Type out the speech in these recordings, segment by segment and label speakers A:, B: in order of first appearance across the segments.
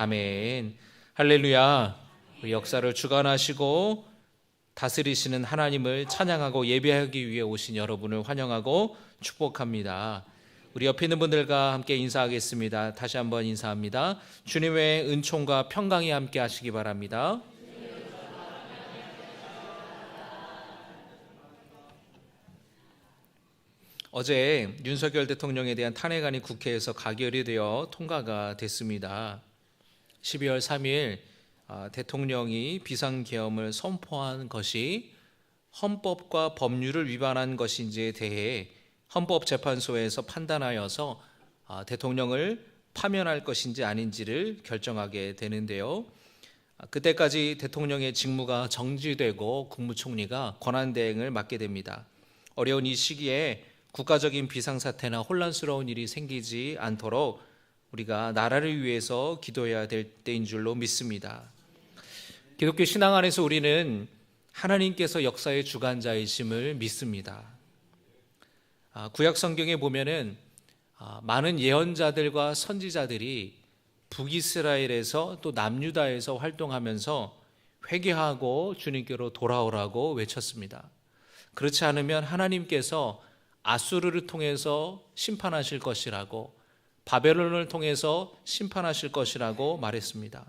A: 아멘. 할렐루야. 우리 역사를 주관하시고 다스리시는 하나님을 찬양하고 예배하기 위해 오신 여러분을 환영하고 축복합니다. 우리 옆에 있는 분들과 함께 인사하겠습니다. 다시 한번 인사합니다. 주님의 은총과 평강이 함께 하시기 바랍니다. 어제 윤석열 대통령에 대한 탄핵안이 국회에서 가결이 되어 통과가 됐습니다. 12월 3일 대통령이 비상계엄을 선포한 것이 헌법과 법률을 위반한 것인지에 대해 헌법재판소에서 판단하여서 대통령을 파면할 것인지 아닌지를 결정하게 되는데요. 그때까지 대통령의 직무가 정지되고 국무총리가 권한대행을 맡게 됩니다. 어려운 이 시기에 국가적인 비상사태나 혼란스러운 일이 생기지 않도록 우리가 나라를 위해서 기도해야 될 때인 줄로 믿습니다. 기독교 신앙 안에서 우리는 하나님께서 역사의 주관자이심을 믿습니다. 구약 성경에 보면은 많은 예언자들과 선지자들이 북이스라엘에서 또 남유다에서 활동하면서 회개하고 주님께로 돌아오라고 외쳤습니다. 그렇지 않으면 하나님께서 아수르를 통해서 심판하실 것이라고, 바벨론을 통해서 심판하실 것이라고 말했습니다.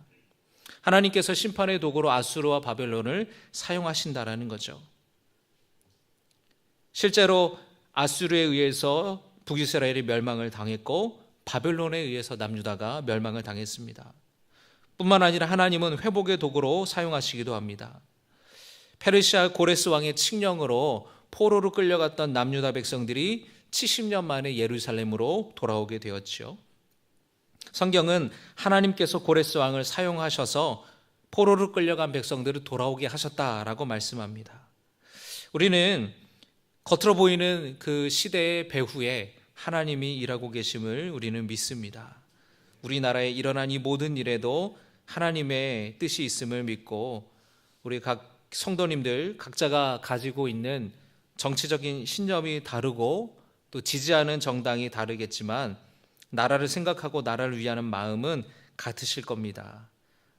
A: 하나님께서 심판의 도구로 아수르와 바벨론을 사용하신다라는 거죠. 실제로 아수르에 의해서 북이스라엘이 멸망을 당했고 바벨론에 의해서 남유다가 멸망을 당했습니다. 뿐만 아니라 하나님은 회복의 도구로 사용하시기도 합니다. 페르시아 고레스 왕의 칙령으로 포로로 끌려갔던 남유다 백성들이 70년 만에 예루살렘으로 돌아오게 되었지요. 성경은 하나님께서 고레스 왕을 사용하셔서 포로로 끌려간 백성들을 돌아오게 하셨다라고 말씀합니다. 우리는 겉으로 보이는 그 시대의 배후에 하나님이 일하고 계심을 우리는 믿습니다. 우리나라에 일어난 이 모든 일에도 하나님의 뜻이 있음을 믿고, 우리 각 성도님들 각자가 가지고 있는 정치적인 신념이 다르고 또 지지하는 정당이 다르겠지만 나라를 생각하고 나라를 위하는 마음은 같으실 겁니다.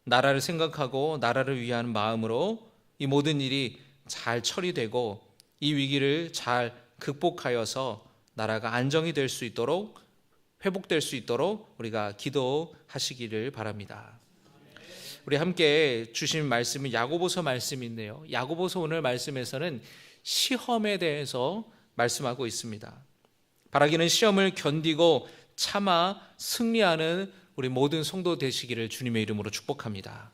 A: 나라를 생각하고 나라를 위하는 마음으로 이 모든 일이 잘 처리되고 이 위기를 잘 극복하여서 나라가 안정이 될 수 있도록, 회복될 수 있도록 우리가 기도하시기를 바랍니다. 우리 함께 주신 말씀은 야고보서 말씀인데요. 야고보서 오늘 말씀에서는 시험에 대해서 말씀하고 있습니다. 바라기는 시험을 견디고 참아 승리하는 우리 모든 성도 되시기를 주님의 이름으로 축복합니다.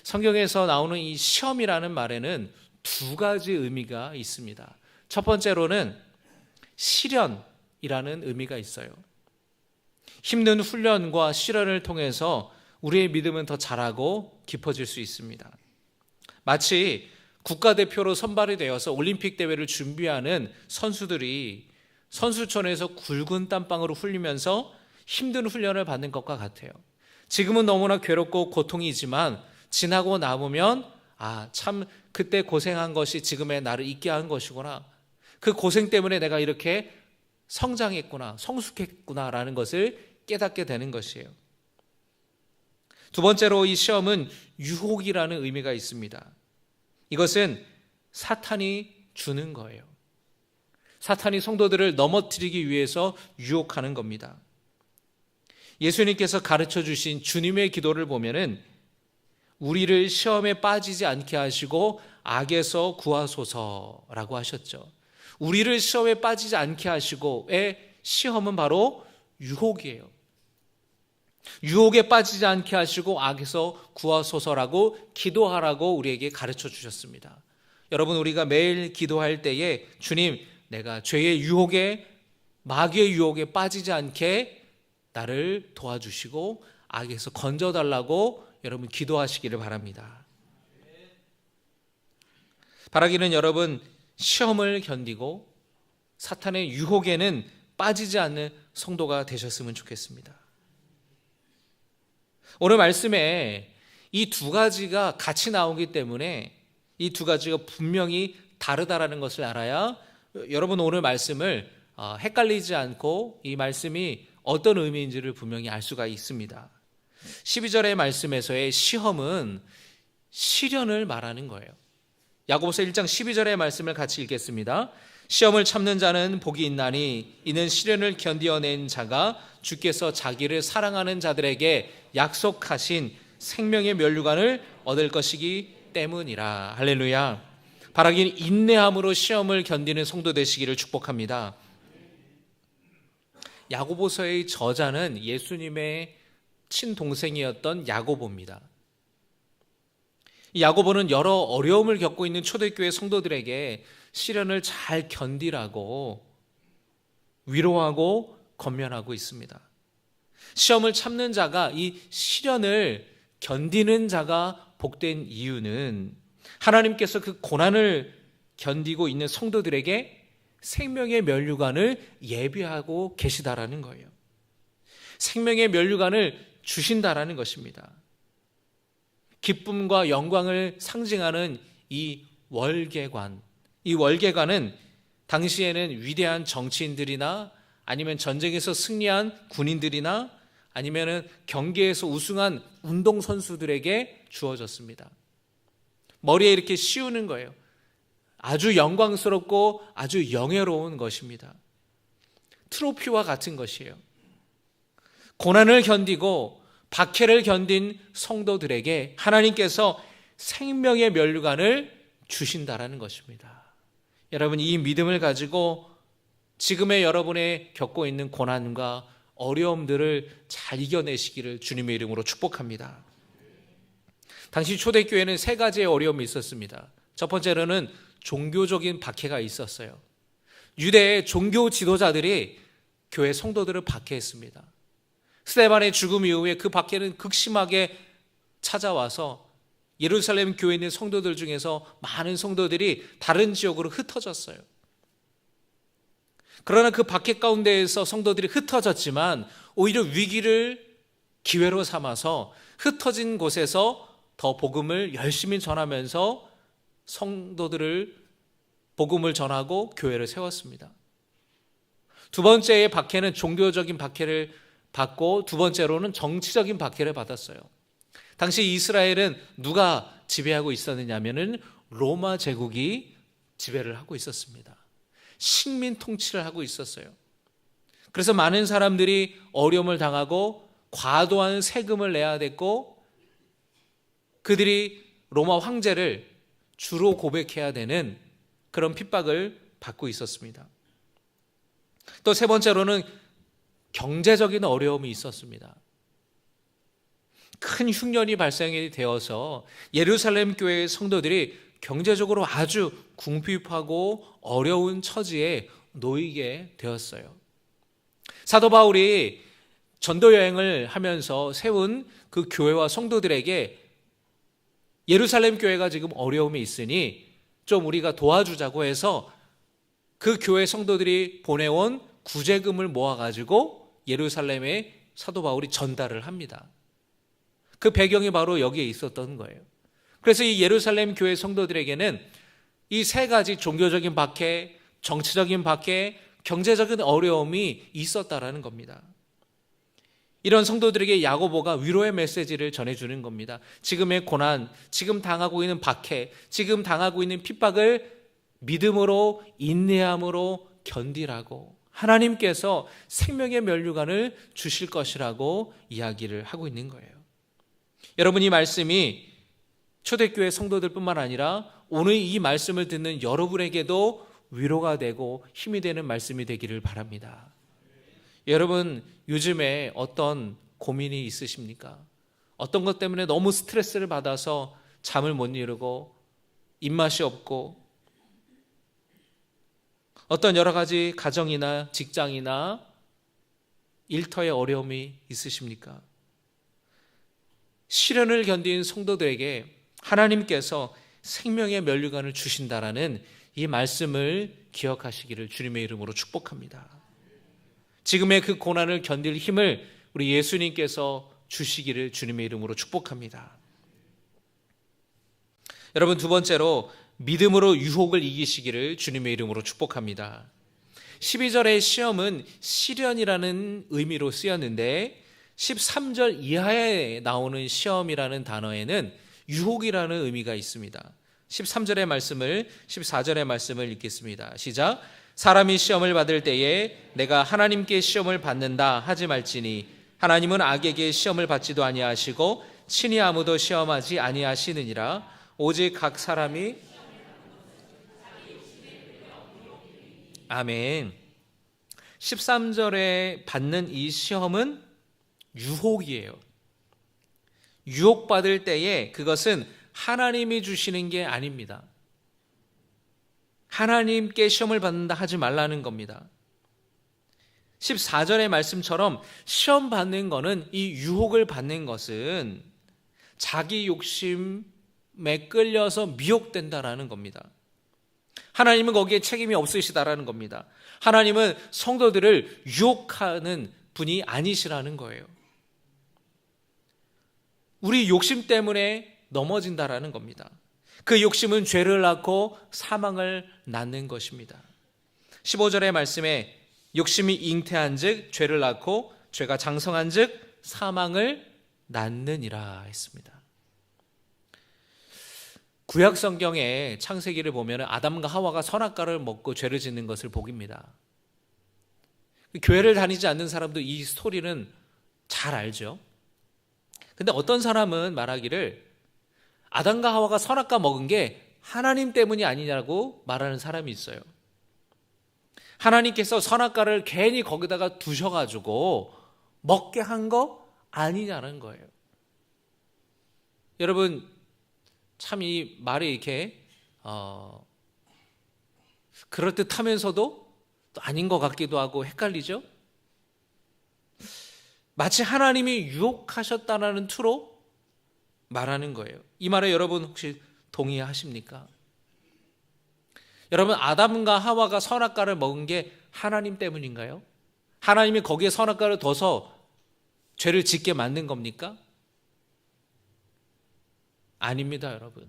A: 성경에서 나오는 이 시험이라는 말에는 두 가지 의미가 있습니다. 첫 번째로는 시련이라는 의미가 있어요. 힘든 훈련과 시련을 통해서 우리의 믿음은 더 자라고 깊어질 수 있습니다. 마치 국가대표로 선발이 되어서 올림픽 대회를 준비하는 선수들이 선수촌에서 굵은 땀방울을 흘리면서 힘든 훈련을 받는 것과 같아요. 지금은 너무나 괴롭고 고통이지만 지나고 남으면 참 그때 고생한 것이 지금의 나를 있게 한 것이구나, 그 고생 때문에 내가 이렇게 성장했구나, 성숙했구나라는 것을 깨닫게 되는 것이에요. 두 번째로 이 시험은 유혹이라는 의미가 있습니다. 이것은 사탄이 주는 거예요. 사탄이 성도들을 넘어뜨리기 위해서 유혹하는 겁니다. 예수님께서 가르쳐 주신 주님의 기도를 보면은 우리를 시험에 빠지지 않게 하시고 악에서 구하소서라고 하셨죠. 우리를 시험에 빠지지 않게 하시고의 시험은 바로 유혹이에요. 유혹에 빠지지 않게 하시고 악에서 구하소서라고 기도하라고 우리에게 가르쳐 주셨습니다. 여러분, 우리가 매일 기도할 때에 주님, 내가 죄의 유혹에, 마귀의 유혹에 빠지지 않게 나를 도와주시고 악에서 건져달라고 여러분 기도하시기를 바랍니다. 바라기는 여러분 시험을 견디고 사탄의 유혹에는 빠지지 않는 성도가 되셨으면 좋겠습니다. 오늘 말씀에 이 두 가지가 같이 나오기 때문에 이 두 가지가 분명히 다르다라는 것을 알아야 여러분 오늘 말씀을 헷갈리지 않고 이 말씀이 어떤 의미인지를 분명히 알 수가 있습니다. 12절의 말씀에서의 시험은 시련을 말하는 거예요. 야고보서 1장 12절의 말씀을 같이 읽겠습니다. 시험을 참는 자는 복이 있나니 이는 시련을 견디어낸 자가 주께서 자기를 사랑하는 자들에게 약속하신 생명의 면류관을 얻을 것이기 때문이라. 할렐루야. 바라기는 인내함으로 시험을 견디는 성도 되시기를 축복합니다. 야고보서의 저자는 예수님의 친동생이었던 야고보입니다. 야고보는 여러 어려움을 겪고 있는 초대교회 성도들에게 시련을 잘 견디라고 위로하고 권면하고 있습니다. 시험을 참는 자가, 이 시련을 견디는 자가 복된 이유는 하나님께서 그 고난을 견디고 있는 성도들에게 생명의 면류관을 예비하고 계시다라는 거예요. 생명의 면류관을 주신다라는 것입니다. 기쁨과 영광을 상징하는 이 월계관, 이 월계관은 당시에는 위대한 정치인들이나 아니면 전쟁에서 승리한 군인들이나 아니면 경기에서 우승한 운동선수들에게 주어졌습니다. 머리에 이렇게 씌우는 거예요. 아주 영광스럽고 아주 영예로운 것입니다. 트로피와 같은 것이에요. 고난을 견디고 박해를 견딘 성도들에게 하나님께서 생명의 면류관을 주신다라는 것입니다. 여러분, 이 믿음을 가지고 지금의 여러분의 겪고 있는 고난과 어려움들을 잘 이겨내시기를 주님의 이름으로 축복합니다. 당시 초대교회는 세 가지의 어려움이 있었습니다. 첫 번째로는 종교적인 박해가 있었어요. 유대의 종교 지도자들이 교회 성도들을 박해했습니다. 스데반의 죽음 이후에 그 박해는 극심하게 찾아와서 예루살렘 교회에 있는 성도들 중에서 많은 성도들이 다른 지역으로 흩어졌어요. 그러나 그 박해 가운데에서 성도들이 흩어졌지만 오히려 위기를 기회로 삼아서 흩어진 곳에서 더 복음을 열심히 전하면서 성도들을 복음을 전하고 교회를 세웠습니다. 두 번째의 박해는 종교적인 박해를 받고 두 번째로는 정치적인 박해를 받았어요. 당시 이스라엘은 누가 지배하고 있었느냐 하면은 로마 제국이 지배를 하고 있었습니다. 식민 통치를 하고 있었어요. 그래서 많은 사람들이 어려움을 당하고 과도한 세금을 내야 됐고 그들이 로마 황제를 주로 고백해야 되는 그런 핍박을 받고 있었습니다. 또 세 번째로는 경제적인 어려움이 있었습니다. 큰 흉년이 발생이 되어서 예루살렘 교회의 성도들이 경제적으로 아주 궁핍하고 어려운 처지에 놓이게 되었어요. 사도 바울이 전도 여행을 하면서 세운 그 교회와 성도들에게 예루살렘 교회가 지금 어려움이 있으니 좀 우리가 도와주자고 해서 그 교회 성도들이 보내온 구제금을 모아가지고 예루살렘에 사도 바울이 전달을 합니다. 그 배경이 바로 여기에 있었던 거예요. 그래서 이 예루살렘 교회 성도들에게는 이 세 가지 종교적인 박해, 정치적인 박해, 경제적인 어려움이 있었다라는 겁니다. 이런 성도들에게 야고보가 위로의 메시지를 전해주는 겁니다. 지금의 고난, 지금 당하고 있는 박해, 지금 당하고 있는 핍박을 믿음으로 인내함으로 견디라고 하나님께서 생명의 면류관을 주실 것이라고 이야기를 하고 있는 거예요. 여러분, 이 말씀이 초대교회 성도들뿐만 아니라 오늘 이 말씀을 듣는 여러분에게도 위로가 되고 힘이 되는 말씀이 되기를 바랍니다. 여러분, 요즘에 어떤 고민이 있으십니까? 어떤 것 때문에 너무 스트레스를 받아서 잠을 못 이루고 입맛이 없고 어떤 여러 가지 가정이나 직장이나 일터의 어려움이 있으십니까? 시련을 견딘 성도들에게 하나님께서 생명의 면류관을 주신다라는 이 말씀을 기억하시기를 주님의 이름으로 축복합니다. 지금의 그 고난을 견딜 힘을 우리 예수님께서 주시기를 주님의 이름으로 축복합니다. 여러분, 두 번째로 믿음으로 유혹을 이기시기를 주님의 이름으로 축복합니다. 12절의 시험은 시련이라는 의미로 쓰였는데 13절 이하에 나오는 시험이라는 단어에는 유혹이라는 의미가 있습니다. 13절의 말씀을 14절의 말씀을 읽겠습니다. 시작. 사람이 시험을 받을 때에 내가 하나님께 시험을 받는다 하지 말지니 하나님은 악에게 시험을 받지도 아니하시고 친히 아무도 시험하지 아니하시느니라. 오직 각 사람이 아멘. 13절에 받는 이 시험은 유혹이에요. 유혹받을 때에 그것은 하나님이 주시는 게 아닙니다. 하나님께 시험을 받는다 하지 말라는 겁니다. 14절의 말씀처럼 시험 받는 거는, 이 유혹을 받는 것은 자기 욕심에 끌려서 미혹된다라는 겁니다. 하나님은 거기에 책임이 없으시다라는 겁니다. 하나님은 성도들을 유혹하는 분이 아니시라는 거예요. 우리 욕심 때문에 넘어진다라는 겁니다. 그 욕심은 죄를 낳고 사망을 낳는 것입니다. 15절의 말씀에 욕심이 잉태한 즉 죄를 낳고 죄가 장성한 즉 사망을 낳느니라 했습니다. 구약 성경의 창세기를 보면 아담과 하와가 선악과를 먹고 죄를 짓는 것을 복입니다. 교회를 다니지 않는 사람도 이 스토리는 잘 알죠. 근데 어떤 사람은 말하기를 아담과 하와가 선악과 먹은 게 하나님 때문이 아니냐고 말하는 사람이 있어요. 하나님께서 선악과를 괜히 거기다가 두셔가지고 먹게 한 거 아니냐는 거예요. 여러분, 참 이 말이 이렇게 그럴듯하면서도 또 아닌 것 같기도 하고 헷갈리죠? 마치 하나님이 유혹하셨다는 투로 말하는 거예요. 이 말에 여러분 혹시 동의하십니까? 여러분, 아담과 하와가 선악과를 먹은 게 하나님 때문인가요? 하나님이 거기에 선악과를 둬서 죄를 짓게 만든 겁니까? 아닙니다, 여러분.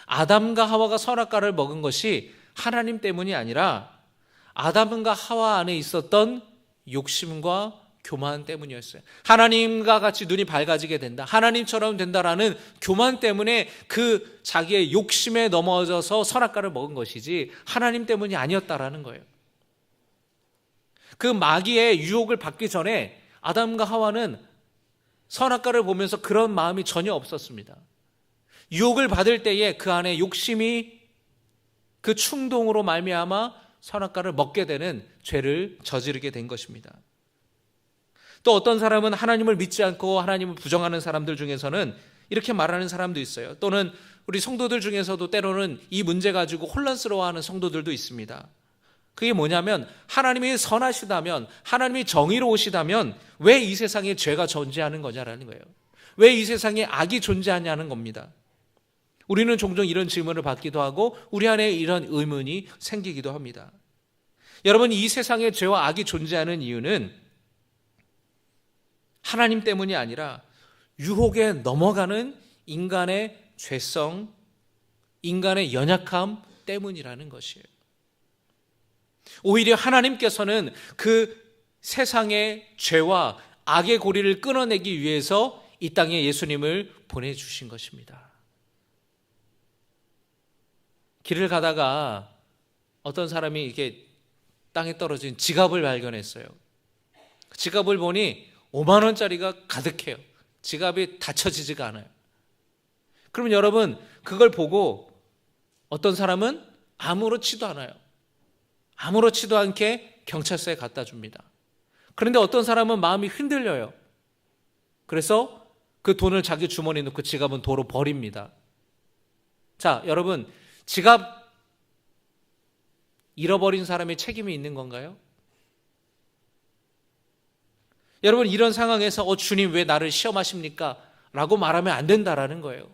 A: 아담과 하와가 선악과를 먹은 것이 하나님 때문이 아니라 아담과 하와 안에 있었던 욕심과 교만 때문이었어요. 하나님과 같이 눈이 밝아지게 된다, 하나님처럼 된다라는 교만 때문에 그 자기의 욕심에 넘어져서 선악과를 먹은 것이지 하나님 때문이 아니었다라는 거예요. 그 마귀의 유혹을 받기 전에 아담과 하와는 선악과를 보면서 그런 마음이 전혀 없었습니다. 유혹을 받을 때에 그 안에 욕심이 그 충동으로 말미암아 선악과를 먹게 되는 죄를 저지르게 된 것입니다. 또 어떤 사람은 하나님을 믿지 않고 하나님을 부정하는 사람들 중에서는 이렇게 말하는 사람도 있어요. 또는 우리 성도들 중에서도 때로는 이 문제 가지고 혼란스러워하는 성도들도 있습니다. 그게 뭐냐면 하나님이 선하시다면, 하나님이 정의로우시다면 왜 이 세상에 죄가 존재하는 거냐라는 거예요. 왜 이 세상에 악이 존재하냐는 겁니다. 우리는 종종 이런 질문을 받기도 하고 우리 안에 이런 의문이 생기기도 합니다. 여러분, 이 세상에 죄와 악이 존재하는 이유는 하나님 때문이 아니라 유혹에 넘어가는 인간의 죄성, 인간의 연약함 때문이라는 것이에요. 오히려 하나님께서는 그 세상의 죄와 악의 고리를 끊어내기 위해서 이 땅에 예수님을 보내주신 것입니다. 길을 가다가 어떤 사람이 이렇게 땅에 떨어진 지갑을 발견했어요. 지갑을 보니 5만 원짜리가 가득해요. 지갑이 닫혀지지가 않아요. 그러면 여러분, 그걸 보고 어떤 사람은 아무렇지도 않아요. 아무렇지도 않게 경찰서에 갖다 줍니다. 그런데 어떤 사람은 마음이 흔들려요. 그래서 그 돈을 자기 주머니에 넣고 지갑은 도로 버립니다. 자, 여러분, 지갑 잃어버린 사람의 책임이 있는 건가요? 여러분, 이런 상황에서 주님 왜 나를 시험하십니까? 라고 말하면 안 된다라는 거예요.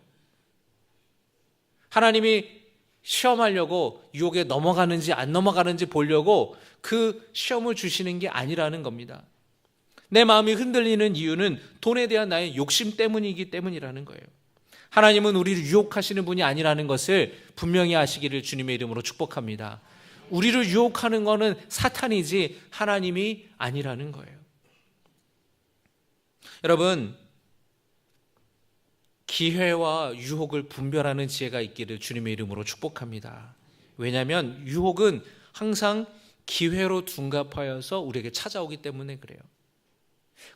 A: 하나님이 시험하려고 유혹에 넘어가는지 안 넘어가는지 보려고 그 시험을 주시는 게 아니라는 겁니다. 내 마음이 흔들리는 이유는 돈에 대한 나의 욕심 때문이기 때문이라는 거예요. 하나님은 우리를 유혹하시는 분이 아니라는 것을 분명히 아시기를 주님의 이름으로 축복합니다. 우리를 유혹하는 것은 사탄이지 하나님이 아니라는 거예요. 여러분, 기회와 유혹을 분별하는 지혜가 있기를 주님의 이름으로 축복합니다. 왜냐하면 유혹은 항상 기회로 둔갑하여서 우리에게 찾아오기 때문에 그래요.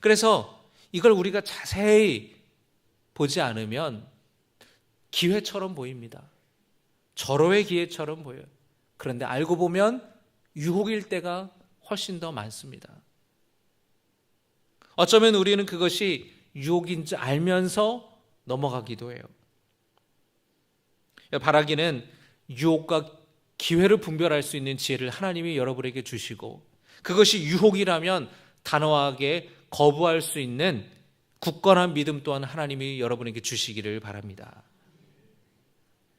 A: 그래서 이걸 우리가 자세히 보지 않으면 기회처럼 보입니다. 절호의 기회처럼 보여요. 그런데 알고 보면 유혹일 때가 훨씬 더 많습니다. 어쩌면 우리는 그것이 유혹인 줄 알면서 넘어가기도 해요. 바라기는 유혹과 기회를 분별할 수 있는 지혜를 하나님이 여러분에게 주시고, 그것이 유혹이라면 단호하게 거부할 수 있는 굳건한 믿음 또한 하나님이 여러분에게 주시기를 바랍니다.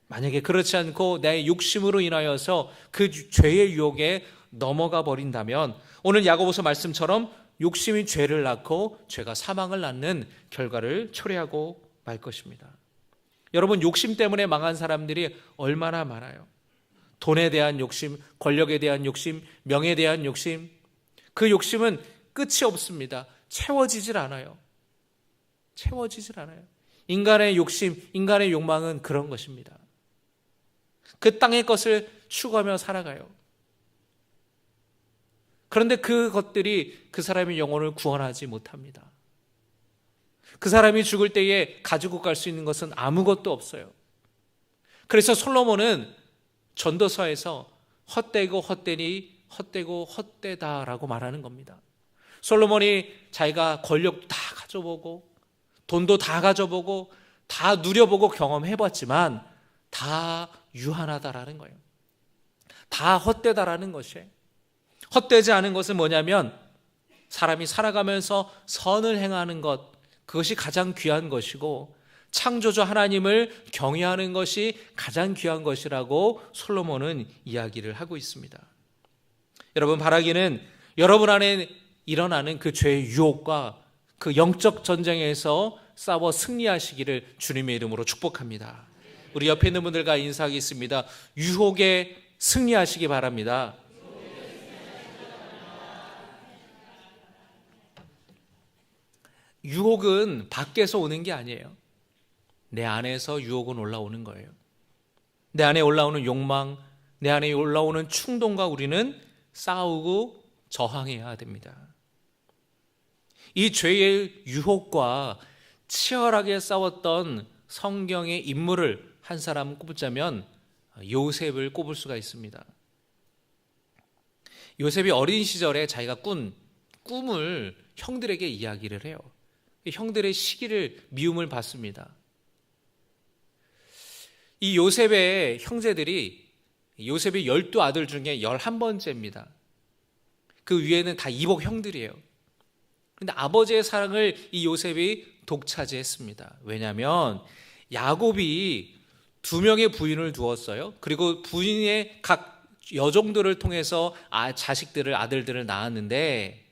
A: 만약에 그렇지 않고 내 욕심으로 인하여서 그 죄의 유혹에 넘어가 버린다면 오늘 야고보서 말씀처럼 욕심이 죄를 낳고 죄가 사망을 낳는 결과를 초래하고 말 것입니다. 여러분, 욕심 때문에 망한 사람들이 얼마나 많아요. 돈에 대한 욕심, 권력에 대한 욕심, 명예에 대한 욕심, 그 욕심은 끝이 없습니다. 채워지질 않아요. 인간의 욕심, 인간의 욕망은 그런 것입니다. 그 땅의 것을 추구하며 살아가요. 그런데 그것들이 그 사람의 영혼을 구원하지 못합니다. 그 사람이 죽을 때에 가지고 갈 수 있는 것은 아무것도 없어요. 그래서 솔로몬은 전도서에서 헛되고 헛되니 헛되고 헛되다라고 말하는 겁니다. 솔로몬이 자기가 권력도 다 가져보고 돈도 다 가져보고 다 누려보고 경험해봤지만 다 유한하다라는 거예요. 다 헛되다라는 것이에요. 헛되지 않은 것은 뭐냐면 사람이 살아가면서 선을 행하는 것, 그것이 가장 귀한 것이고 창조주 하나님을 경외하는 것이 가장 귀한 것이라고 솔로몬은 이야기를 하고 있습니다. 여러분, 바라기는 여러분 안에 일어나는 그 죄의 유혹과 그 영적 전쟁에서 싸워 승리하시기를 주님의 이름으로 축복합니다. 우리 옆에 있는 분들과 인사하겠습니다. 유혹에 승리하시기 바랍니다. 유혹은 밖에서 오는 게 아니에요. 내 안에서 유혹은 올라오는 거예요. 내 안에 올라오는 욕망, 내 안에 올라오는 충동과 우리는 싸우고 저항해야 됩니다. 이 죄의 유혹과 치열하게 싸웠던 성경의 인물을 한 사람 꼽자면 요셉을 꼽을 수가 있습니다. 요셉이 어린 시절에 자기가 꾼 꿈을 형들에게 이야기를 해요. 형들의 시기를 미움을 받습니다. 이 요셉의 형제들이 요셉의 12아들 중에 11번째입니다. 그 위에는 다 이복 형들이에요. 그런데 아버지의 사랑을 이 요셉이 독차지했습니다. 왜냐하면 야곱이 2명의 부인을 두었어요. 그리고 부인의 각 여종들을 통해서 자식들을, 아들들을 낳았는데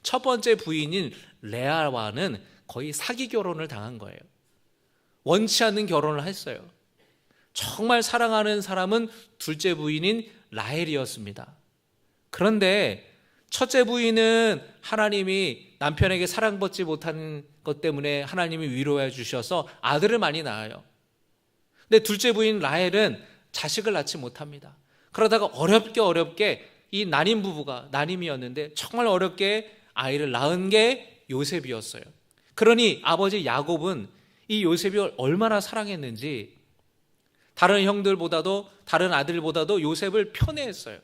A: 첫 번째 부인인 레아와는 거의 사기 결혼을 당한 거예요. 원치 않는 결혼을 했어요. 정말 사랑하는 사람은 둘째 부인인 라헬이었습니다. 그런데 첫째 부인은 하나님이 남편에게 사랑받지 못한 것 때문에 하나님이 위로해 주셔서 아들을 많이 낳아요. 근데 둘째 부인 라헬은 자식을 낳지 못합니다. 그러다가 어렵게 이 난임 부부가, 난임이었는데 정말 어렵게 아이를 낳은 게 요셉이었어요. 그러니 아버지 야곱은 이 요셉이 얼마나 사랑했는지 다른 형들보다도, 다른 아들보다도 요셉을 편애했어요.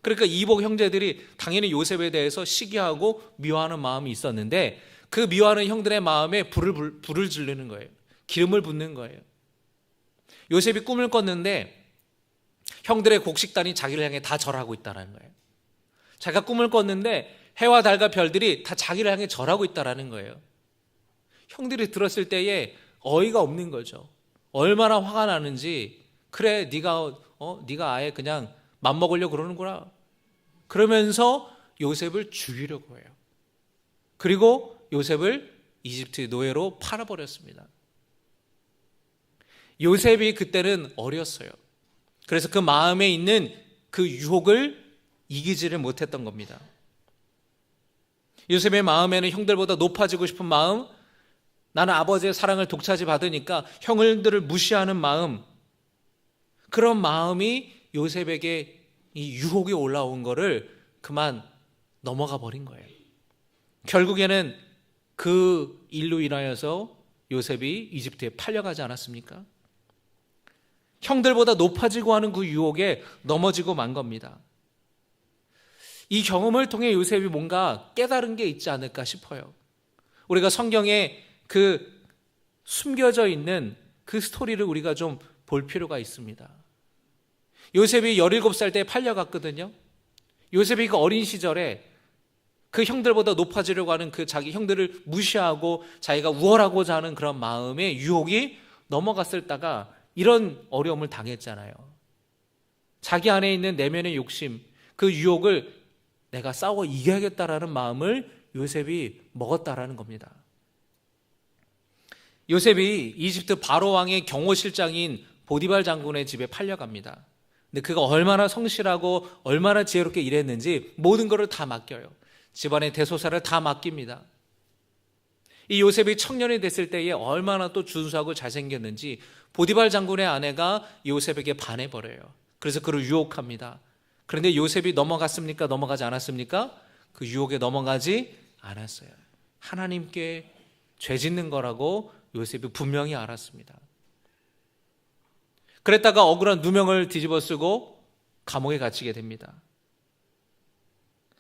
A: 그러니까 이복 형제들이 당연히 요셉에 대해서 시기하고 미워하는 마음이 있었는데 그 미워하는 형들의 마음에 불을 지르는 거예요. 기름을 붓는 거예요. 요셉이 꿈을 꿨는데 형들의 곡식단이 자기를 향해 다 절하고 있다는 거예요. 자기가 꿈을 꿨는데 해와 달과 별들이 다 자기를 향해 절하고 있다는 거예요. 형들이 들었을 때에 어이가 없는 거죠. 얼마나 화가 나는지, 그래 네가 아예 그냥 맘먹으려고 그러는구나. 그러면서 요셉을 죽이려고 해요. 그리고 요셉을 이집트 노예로 팔아버렸습니다. 요셉이 그때는 어렸어요. 그래서 그 마음에 있는 그 유혹을 이기지를 못했던 겁니다. 요셉의 마음에는 형들보다 높아지고 싶은 마음, 나는 아버지의 사랑을 독차지 받으니까 형들을 무시하는 마음, 그런 마음이 요셉에게 이 유혹이 올라온 거를 그만 넘어가 버린 거예요. 결국에는 그 일로 인하여서 요셉이 이집트에 팔려가지 않았습니까? 형들보다 높아지고 하는 그 유혹에 넘어지고 만 겁니다. 이 경험을 통해 요셉이 뭔가 깨달은 게 있지 않을까 싶어요. 우리가 성경에 그 숨겨져 있는 그 스토리를 우리가 좀 볼 필요가 있습니다. 요셉이 17살 때 팔려갔거든요. 요셉이 그 어린 시절에 그 형들보다 높아지려고 하는 그 자기 형들을 무시하고 자기가 우월하고자 하는 그런 마음의 유혹이 넘어갔을 때가 이런 어려움을 당했잖아요. 자기 안에 있는 내면의 욕심, 그 유혹을 내가 싸워 이겨야겠다라는 마음을 요셉이 먹었다라는 겁니다. 요셉이 이집트 바로 왕의 경호실장인 보디발 장군의 집에 팔려갑니다. 근데 그가 얼마나 성실하고 얼마나 지혜롭게 일했는지 모든 것을 다 맡겨요. 집안의 대소사를 다 맡깁니다. 이 요셉이 청년이 됐을 때에 얼마나 또 준수하고 잘생겼는지 보디발 장군의 아내가 요셉에게 반해버려요. 그래서 그를 유혹합니다. 그런데 요셉이 넘어갔습니까? 넘어가지 않았습니까? 그 유혹에 넘어가지 않았어요. 하나님께 죄 짓는 거라고 요셉이 분명히 알았습니다. 그랬다가 억울한 누명을 뒤집어 쓰고 감옥에 갇히게 됩니다.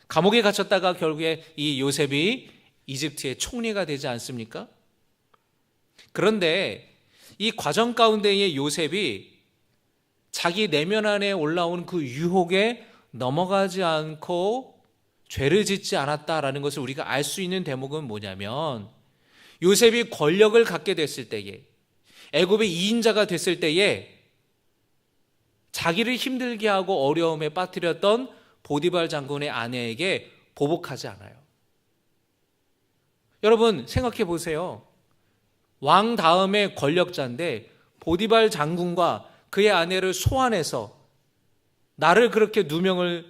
A: 감옥에 갇혔다가 결국에 이 요셉이 이집트의 총리가 되지 않습니까? 그런데 이 과정 가운데의 요셉이 자기 내면 안에 올라온 그 유혹에 넘어가지 않고 죄를 짓지 않았다라는 것을 우리가 알 수 있는 대목은 뭐냐면, 요셉이 권력을 갖게 됐을 때에, 애굽의 2인자가 됐을 때에 자기를 힘들게 하고 어려움에 빠뜨렸던 보디발 장군의 아내에게 보복하지 않아요. 여러분 생각해 보세요. 왕 다음의 권력자인데 보디발 장군과 그의 아내를 소환해서 나를 그렇게 누명을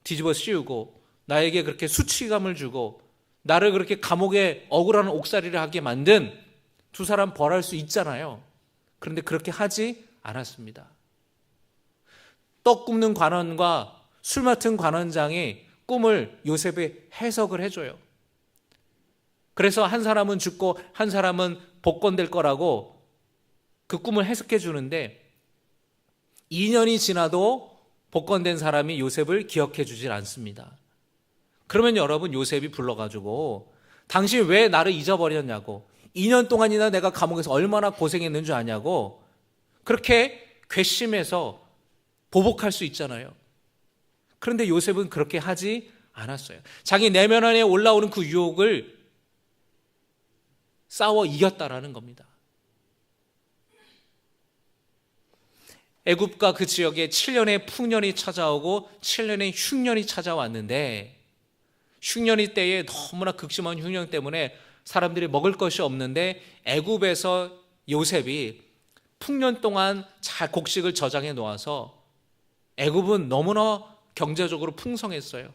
A: 뒤집어 씌우고 나에게 그렇게 수치감을 주고 나를 그렇게 감옥에 억울한 옥살이를 하게 만든 두 사람 벌할 수 있잖아요. 그런데 그렇게 하지 않았습니다. 떡 굽는 관원과 술 맡은 관원장이 꿈을 요셉에 해석을 해줘요. 그래서 한 사람은 죽고 한 사람은 복권될 거라고 그 꿈을 해석해 주는데 2년이 지나도 복권된 사람이 요셉을 기억해 주질 않습니다. 그러면 여러분 요셉이 불러가지고 당신 왜 나를 잊어버렸냐고, 2년 동안이나 내가 감옥에서 얼마나 고생했는 줄 아냐고 그렇게 괘씸해서 보복할 수 있잖아요. 그런데 요셉은 그렇게 하지 않았어요. 자기 내면 안에 올라오는 그 유혹을 싸워 이겼다라는 겁니다. 애굽과 그 지역에 7년의 풍년이 찾아오고 7년의 흉년이 찾아왔는데, 흉년이 때에 너무나 극심한 흉년 때문에 사람들이 먹을 것이 없는데 애굽에서 요셉이 풍년 동안 잘 곡식을 저장해 놓아서, 애굽은 너무나 경제적으로 풍성했어요.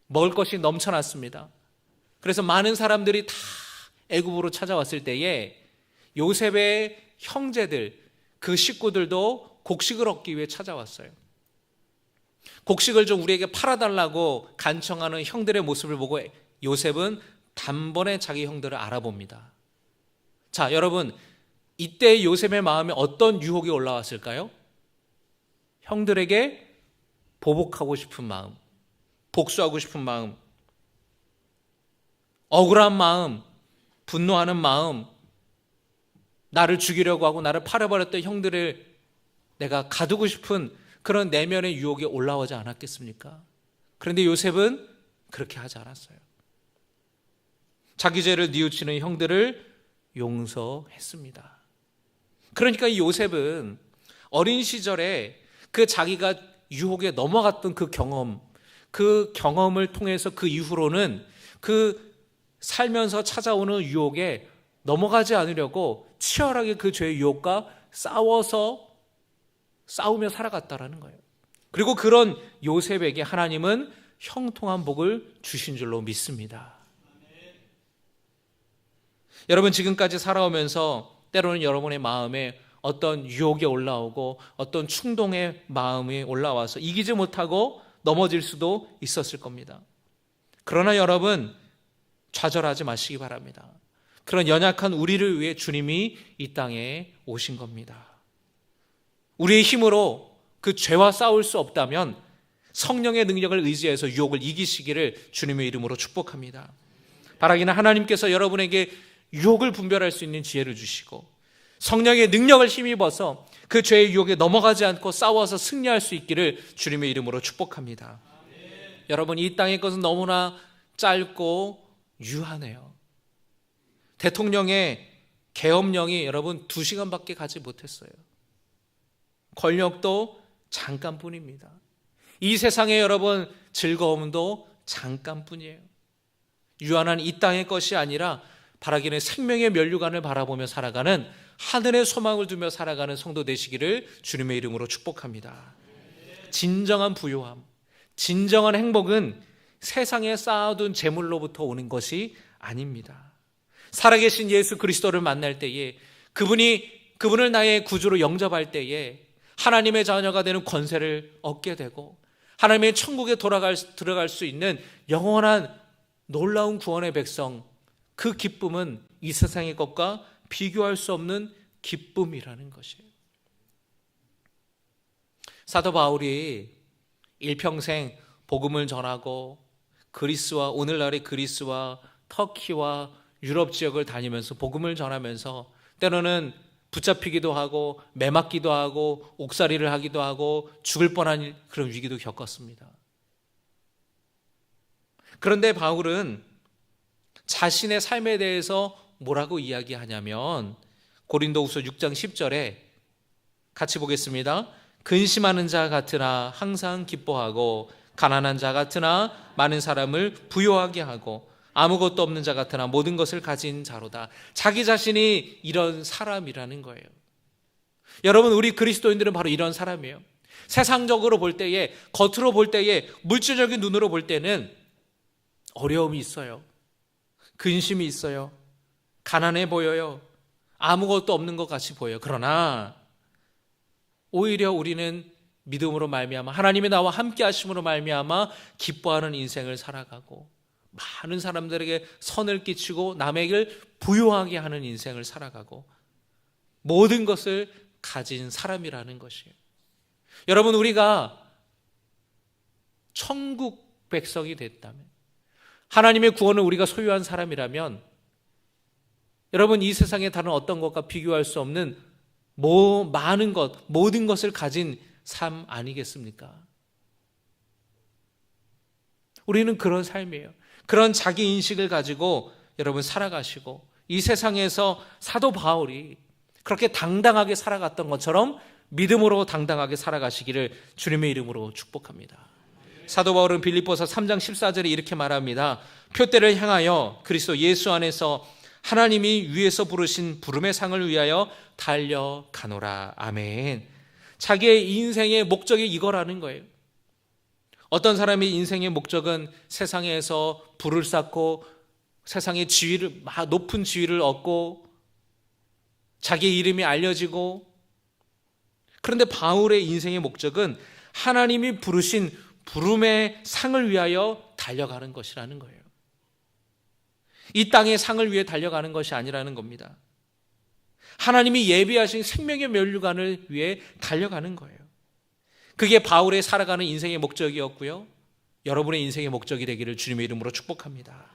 A: 먹을 것이 넘쳐났습니다. 그래서 많은 사람들이 다 애굽으로 찾아왔을 때에 요셉의 형제들, 그 식구들도 곡식을 얻기 위해 찾아왔어요. 곡식을 좀 우리에게 팔아달라고 간청하는 형들의 모습을 보고 요셉은 단번에 자기 형들을 알아봅니다. 자, 여러분, 이때 요셉의 마음에 어떤 유혹이 올라왔을까요? 형들에게 보복하고 싶은 마음, 복수하고 싶은 마음, 억울한 마음, 분노하는 마음, 나를 죽이려고 하고 나를 팔아버렸던 형들을 내가 가두고 싶은 그런 내면의 유혹이 올라오지 않았겠습니까? 그런데 요셉은 그렇게 하지 않았어요. 자기 죄를 뉘우치는 형들을 용서했습니다. 그러니까 이 요셉은 어린 시절에 그 자기가 유혹에 넘어갔던 그 경험을 통해서 그 이후로는 그 살면서 찾아오는 유혹에 넘어가지 않으려고 치열하게 그 죄의 유혹과 싸우며 살아갔다라는 거예요. 그리고 그런 요셉에게 하나님은 형통한 복을 주신 줄로 믿습니다. 여러분, 지금까지 살아오면서 때로는 여러분의 마음에 어떤 유혹이 올라오고 어떤 충동의 마음이 올라와서 이기지 못하고 넘어질 수도 있었을 겁니다. 그러나 여러분, 좌절하지 마시기 바랍니다. 그런 연약한 우리를 위해 주님이 이 땅에 오신 겁니다. 우리의 힘으로 그 죄와 싸울 수 없다면 성령의 능력을 의지해서 유혹을 이기시기를 주님의 이름으로 축복합니다. 바라기는 하나님께서 여러분에게 유혹을 분별할 수 있는 지혜를 주시고 성령의 능력을 힘입어서 그 죄의 유혹에 넘어가지 않고 싸워서 승리할 수 있기를 주님의 이름으로 축복합니다. 여러분, 이 땅의 것은 너무나 짧고 유한해요. 대통령의 계엄령이 여러분 2시간밖에 가지 못했어요. 권력도 잠깐뿐입니다. 이 세상에 여러분 즐거움도 잠깐뿐이에요. 유한한 이 땅의 것이 아니라 바라기는 생명의 면류관을 바라보며 살아가는 하늘의 소망을 두며 살아가는 성도 되시기를 주님의 이름으로 축복합니다. 진정한 부요함, 진정한 행복은 세상에 쌓아둔 재물로부터 오는 것이 아닙니다. 살아계신 예수 그리스도를 만날 때에 그분을 나의 구주로 영접할 때에 하나님의 자녀가 되는 권세를 얻게 되고 하나님의 천국에 들어갈 수 있는 영원한 놀라운 구원의 백성, 그 기쁨은 이 세상의 것과 비교할 수 없는 기쁨이라는 것이에요. 사도 바울이 일평생 복음을 전하고 그리스와 오늘날의 그리스와 터키와 유럽 지역을 다니면서 복음을 전하면서 때로는 붙잡히기도 하고 매맞기도 하고 옥살이를 하기도 하고 죽을 뻔한 그런 위기도 겪었습니다. 그런데 바울은 자신의 삶에 대해서 뭐라고 이야기하냐면 고린도후서 6장 10절에 같이 보겠습니다. 근심하는 자 같으나 항상 기뻐하고 가난한 자 같으나 많은 사람을 부요하게 하고 아무것도 없는 자 같으나 모든 것을 가진 자로다. 자기 자신이 이런 사람이라는 거예요. 여러분, 우리 그리스도인들은 바로 이런 사람이에요. 세상적으로 볼 때에, 겉으로 볼 때에, 물질적인 눈으로 볼 때는 어려움이 있어요. 근심이 있어요. 가난해 보여요. 아무것도 없는 것 같이 보여요. 그러나 오히려 우리는 믿음으로 말미암아 하나님이 나와 함께 하심으로 말미암아 기뻐하는 인생을 살아가고 많은 사람들에게 선을 끼치고 남에게 부요하게 하는 인생을 살아가고 모든 것을 가진 사람이라는 것이에요. 여러분, 우리가 천국 백성이 됐다면, 하나님의 구원을 우리가 소유한 사람이라면 여러분, 이 세상의 다른 어떤 것과 비교할 수 없는 많은 것, 모든 것을 가진 삶 아니겠습니까? 우리는 그런 삶이에요. 그런 자기 인식을 가지고 여러분 살아가시고 이 세상에서 사도 바울이 그렇게 당당하게 살아갔던 것처럼 믿음으로 당당하게 살아가시기를 주님의 이름으로 축복합니다. 사도 바울은 빌립보서 3장 14절에 이렇게 말합니다. 표대를 향하여 그리스도 예수 안에서 하나님이 위에서 부르신 부름의 상을 위하여 달려가노라. 아멘. 자기의 인생의 목적이 이거라는 거예요. 어떤 사람의 인생의 목적은 세상에서 부를 쌓고 세상의 지위를, 높은 지위를 얻고 자기의 이름이 알려지고, 그런데 바울의 인생의 목적은 하나님이 부르신 부름의 상을 위하여 달려가는 것이라는 거예요. 이 땅의 상을 위해 달려가는 것이 아니라는 겁니다. 하나님이 예비하신 생명의 면류관을 위해 달려가는 거예요. 그게 바울의 살아가는 인생의 목적이었고요. 여러분의 인생의 목적이 되기를 주님의 이름으로 축복합니다.